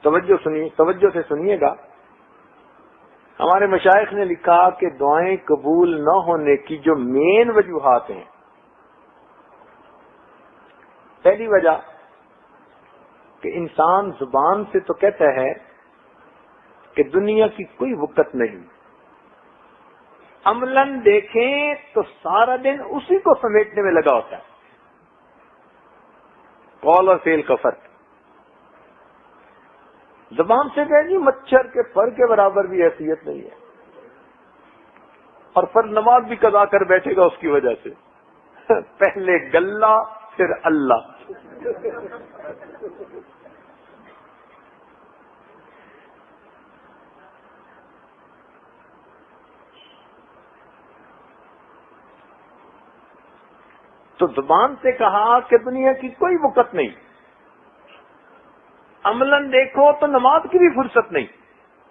توجہ سے سنیے گا. ہمارے مشائخ نے لکھا کہ دعائیں قبول نہ ہونے کی جو مین وجوہات ہیں، پہلی وجہ کہ انسان زبان سے تو کہتا ہے کہ دنیا کی کوئی وقت نہیں، عملاً دیکھیں تو سارا دن اسی کو سمیٹنے میں لگا ہوتا ہے، قول اور فعل کا فرق. زبان سے کہ جی مچھر کے پر کے برابر بھی حیثیت نہیں ہے، اور پر نماز بھی قضا کر بیٹھے گا اس کی وجہ سے. پہلے گلہ پھر اللہ. تو زبان سے کہا کہ دنیا کی کوئی وقت نہیں، عملاً دیکھو تو نماز کی بھی فرصت نہیں،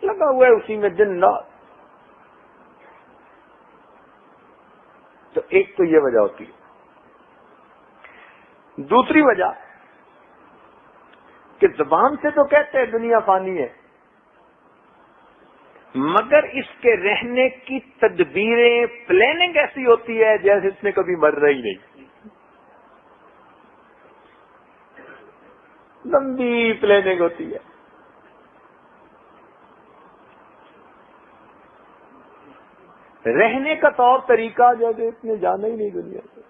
لگا ہوا ہے اسی میں دن رات. تو ایک تو یہ وجہ ہوتی ہے. دوسری وجہ کہ زبان سے تو کہتے ہیں دنیا فانی ہے، مگر اس کے رہنے کی تدبیریں پلاننگ ایسی ہوتی ہے جیسے اس نے کبھی مرنا ہی نہیں. لمبی پلاننگ ہوتی ہے. رہنے کا طور طریقہ جیسے اس نے جانا ہی نہیں دنیا سے.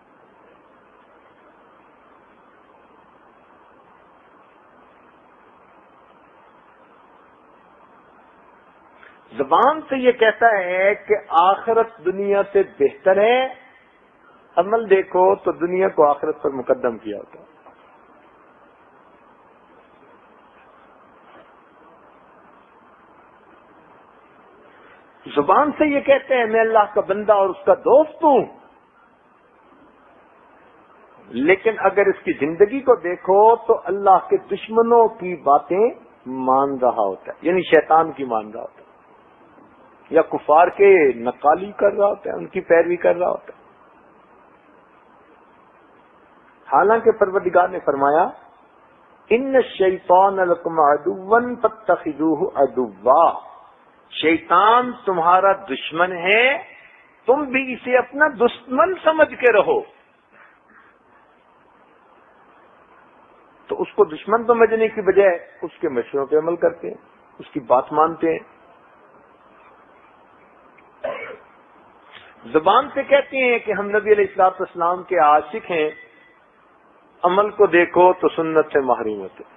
زبان سے یہ کہتا ہے کہ آخرت دنیا سے بہتر ہے، عمل دیکھو تو دنیا کو آخرت پر مقدم کیا ہوتا ہے. زبان سے یہ کہتے ہیں میں اللہ کا بندہ اور اس کا دوست ہوں، لیکن اگر اس کی زندگی کو دیکھو تو اللہ کے دشمنوں کی باتیں مان رہا ہوتا ہے، یعنی شیطان کی مان رہا ہوتا ہے، یا کفار کے نقالی کر رہا ہوتا ہے، ان کی پیروی کر رہا ہوتا ہے. حالانکہ پروردگار نے فرمایا ان الشیطان لکم عدوا فاتخذوہ عدوا، شیطان تمہارا دشمن ہے، تم بھی اسے اپنا دشمن سمجھ کے رہو. تو اس کو دشمن سمجھنے کی بجائے اس کے مشوروں پہ عمل کرتے ہیں، اس کی بات مانتے ہیں. زبان سے کہتے ہیں کہ ہم نبی علیہ الصلوۃ والسلام کے عاشق ہیں، عمل کو دیکھو تو سنت سے محروم ہوتے ہیں.